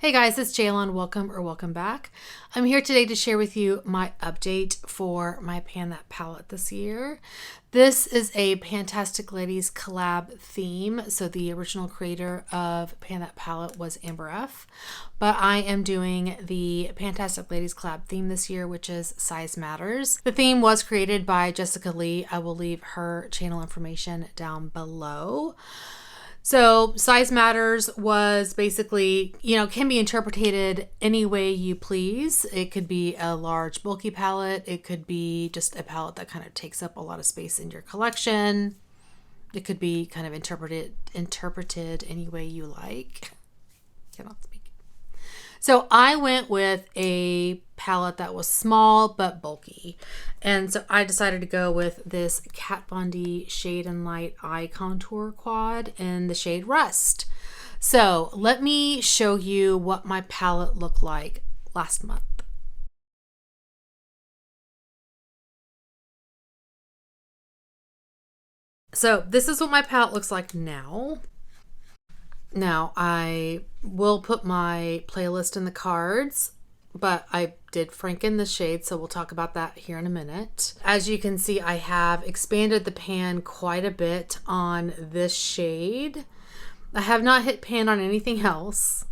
Hey guys, it's Jaylon. Welcome back. I'm here today to share with you my update for my Pan That palette this year. This is a Pantastic Ladies collab theme. So the original creator of Pan That palette was Amber F. But I am doing the Pantastic Ladies collab theme this year, which is Size Matters. The theme was created by Jessica Lee. I will leave her channel information down below. So Size Matters was basically, can be interpreted any way you please. It could be a large bulky palette. It could be just a palette that kind of takes up a lot of space in your collection. It could be kind of interpreted any way you like. Cannot speak. So I went with a palette that was small but bulky. And so I decided to go with this Kat Von D Shade and Light Eye Contour Quad in the shade Rust. So let me show you what my palette looked like last month. So this is what my palette looks like now. Now, I will put my playlist in the cards, but I did Franken the shade, so we'll talk about that here in a minute. As you can see, I have expanded the pan quite a bit on this shade. I have not hit pan on anything else.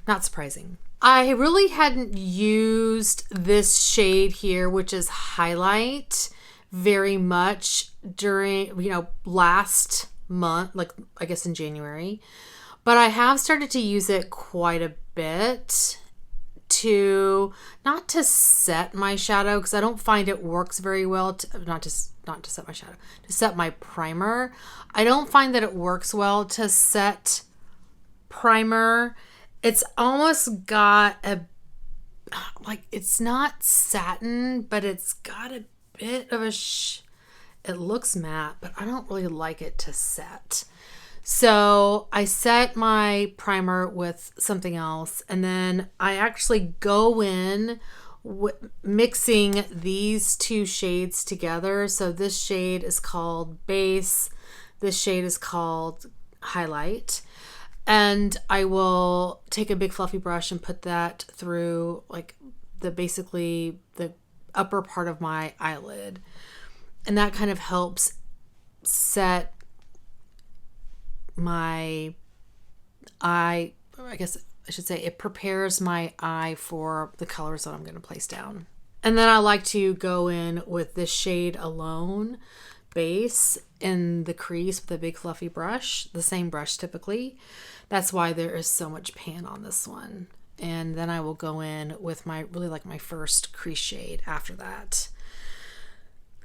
Not surprising. I really hadn't used this shade here, which is Highlight, very much during, last month, like I guess in January, but I have started to use it quite a bit not to set my shadow, because I don't find it works very well not to set my shadow, to set my primer. I don't find that it works well to set primer. It's almost got it's not satin, but it's got a bit of a it looks matte, but I don't really like it to set. So I set my primer with something else, and then I actually go in mixing these two shades together. So this shade is called Base. This shade is called Highlight. And I will take a big fluffy brush and put that through basically the upper part of my eyelid. And that kind of helps set my eye, I guess I should say it prepares my eye for the colors that I'm going to place down. And then I like to go in with this shade alone, Base, in the crease with a big fluffy brush, the same brush typically. That's why there is so much pan on this one. And then I will go in with my first crease shade after that.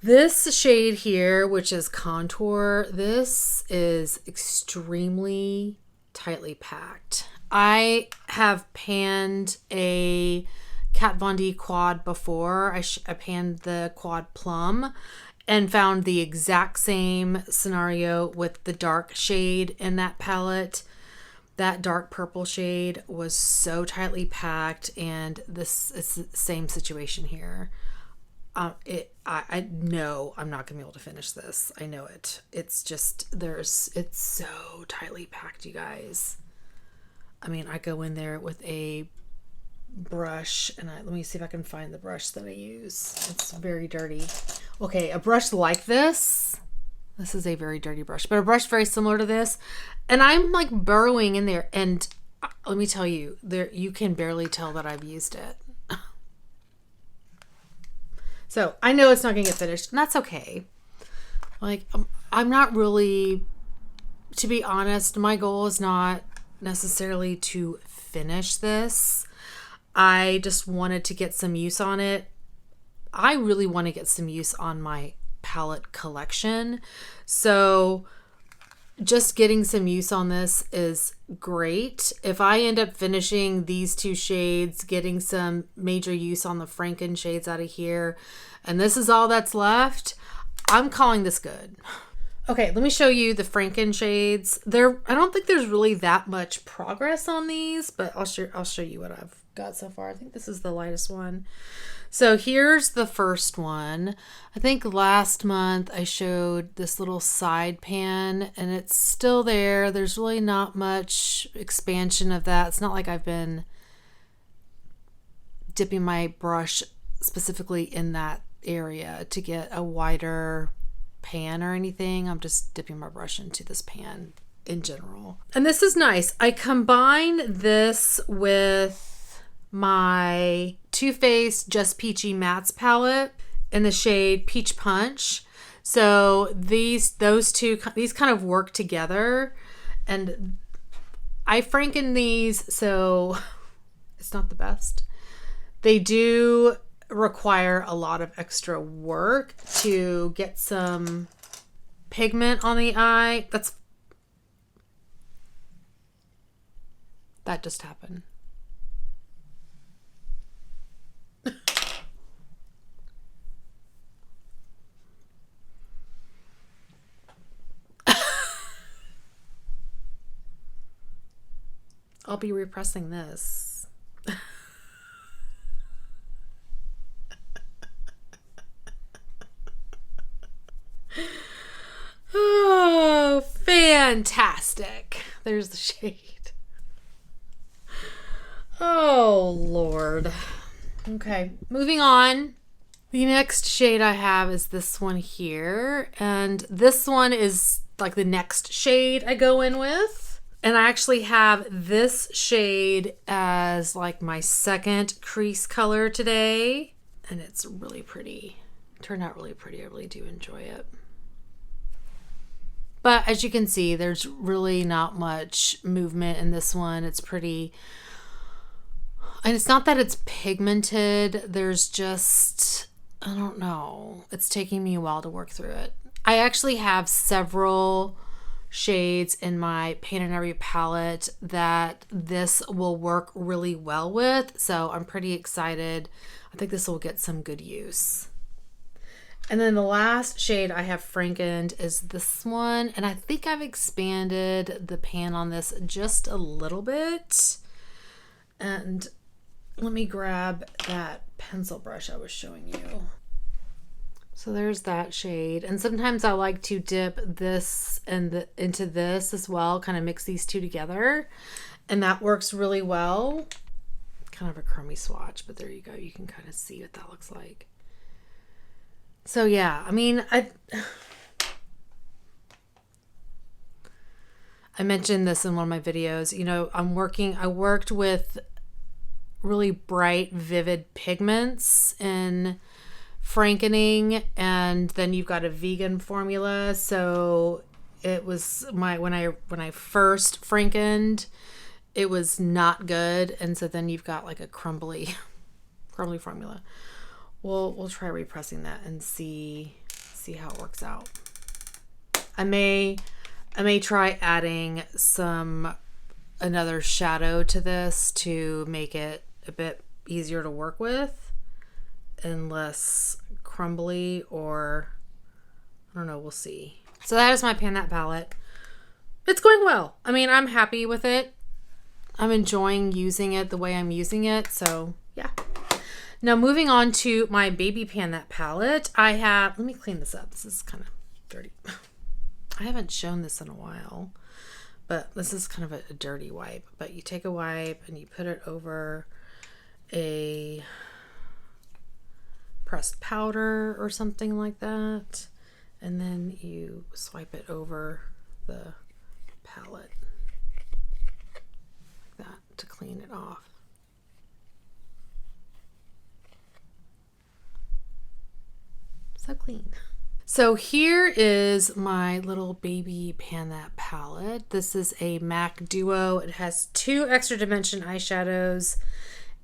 This shade here, which is Contour, this is extremely tightly packed. I have panned a Kat Von D quad before. I panned the quad Plum and found the exact same scenario with the dark shade in that palette. That dark purple shade was so tightly packed, and this is the same situation here. I know I'm not gonna be able to finish this. I know it. It's just it's so tightly packed, you guys. I mean, I go in there with a brush, and let me see if I can find the brush that I use. It's very dirty. Okay, a brush like this. This is a very dirty brush, but a brush very similar to this. And I'm like burrowing in there, and let me tell you, you can barely tell that I've used it. So I know it's not going to get finished, and that's okay. I'm not really, to be honest, my goal is not necessarily to finish this. I just wanted to get some use on it. I really want to get some use on my palette collection. So just getting some use on this is great. If I end up finishing these two shades, getting some major use on the Franken shades out of here, and this is all that's left, I'm calling this good. Okay, let me show you the Franken shades. I don't think there's really that much progress on these, but I'll show you what I've got so far. I think this is the lightest one. So here's the first one. I think last month I showed this little side pan and it's still there. There's really not much expansion of that. It's not like I've been dipping my brush specifically in that area to get a wider pan or anything. I'm just dipping my brush into this pan in general. And this is nice. I combine this with my Too Faced Just Peachy Mattes palette in the shade Peach Punch. So these kind of work together, and I Franken these, so it's not the best. They do require a lot of extra work to get some pigment on the eye. That just happened. I'll be repressing this. Oh, fantastic. There's the shade. Oh, Lord. Okay, moving on. The next shade I have is this one here. And this one is like the next shade I go in with. And I actually have this shade as like my second crease color today. And it's really pretty. It turned out really pretty. I really do enjoy it. But as you can see, there's really not much movement in this one. It's pretty, and it's not that it's pigmented. There's just, I don't know. It's taking me a while to work through it. I actually have several shades in my Paint and Every palette that this will work really well with. So I'm pretty excited. I think this will get some good use. And then the last shade I have Frankened is this one. And I think I've expanded the pan on this just a little bit. And let me grab that pencil brush I was showing you. So there's that shade. And sometimes I like to dip this and into this as well, kind of mix these two together. And that works really well. Kind of a crummy swatch, but there you go. You can kind of see what that looks like. So yeah, I mean, I mentioned this in one of my videos. You know, I worked with really bright, vivid pigments in Frankening, and then you've got a vegan formula. So it was when I first Frankened, it was not good, and so then you've got like a crumbly formula. We'll try repressing that and see how it works out. I may try adding another shadow to this to make it a bit easier to work with and less crumbly, or I don't know, we'll see. So that is my Pan That palette. It's going well. I mean, I'm happy with it. I'm enjoying using it the way I'm using it, so yeah. Now moving on to my Baby Pan That palette, I have, let me clean this up. This is kind of dirty. I haven't shown this in a while, but this is kind of a dirty wipe. But you take a wipe and you put it over a pressed powder or something like that, and then you swipe it over the palette like that to clean it off. So clean. So here is my little Baby Pan That palette. This is a MAC Duo. It has 2 extra dimension eyeshadows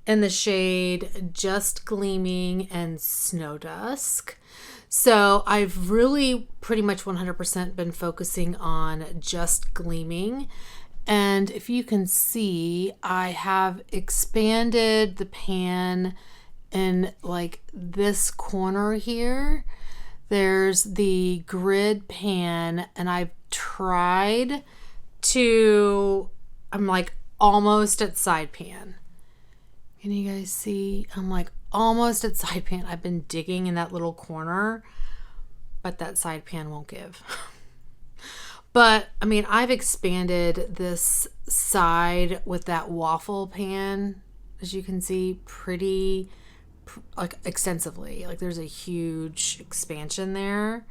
in the shade Just Gleaming and Snow Dusk. So I've really pretty much 100% been focusing on Just Gleaming. And if you can see, I have expanded the pan in like this corner here. There's the grid pan, and I've tried to, I'm like almost at side pan. Can you guys see? I'm like almost at side pan. I've been digging in that little corner, but that side pan won't give. But I mean, I've expanded this side with that waffle pan, as you can see, pretty like extensively. Like there's a huge expansion there.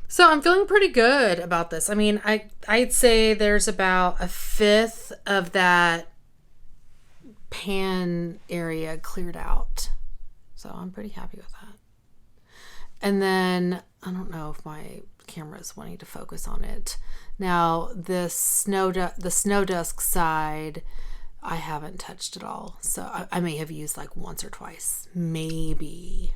So I'm feeling pretty good about this. I mean, I'd say there's about a fifth of that pan area cleared out. So I'm pretty happy with that. And then I don't know if my camera is wanting to focus on it. Now the snow dusk side, I haven't touched at all. So I may have used like once or twice, maybe.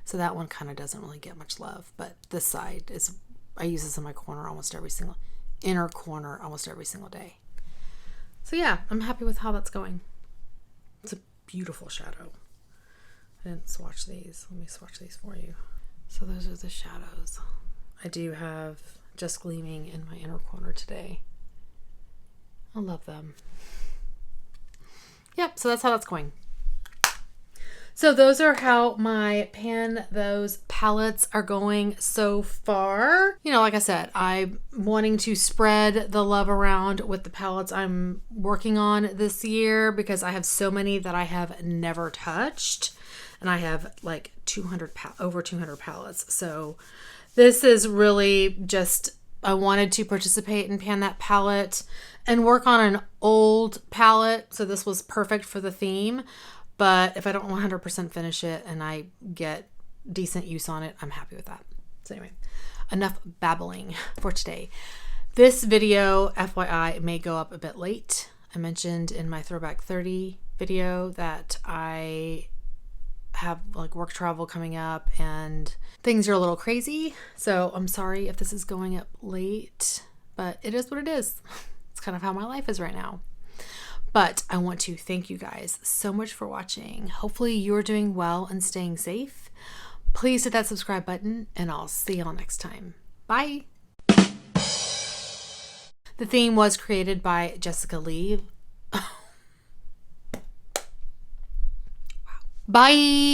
So that one kind of doesn't really get much love, but this side is, I use this in my corner almost every single, inner corner almost every single day. So yeah, I'm happy with how that's going. It's a beautiful shadow. I didn't swatch these. Let me swatch these for you. So those are the shadows. I do have Just Gleaming in my inner corner today. I love them. Yep, so that's how that's going. So those are how my those palettes are going so far. You know, like I said, I'm wanting to spread the love around with the palettes I'm working on this year because I have so many that I have never touched. And I have like over 200 palettes. So this is really just, I wanted to participate in Pan That palette and work on an old palette. So this was perfect for the theme. But if I don't 100% finish it and I get decent use on it, I'm happy with that. So anyway, enough babbling for today. This video, FYI, may go up a bit late. I mentioned in my Throwback 30 video that I have like work travel coming up and things are a little crazy. So I'm sorry if this is going up late, but it is what it is. It's kind of how my life is right now. But I want to thank you guys so much for watching. Hopefully you're doing well and staying safe. Please hit that subscribe button and I'll see y'all next time. Bye. The theme was created by Jessica Lee. Wow. Bye.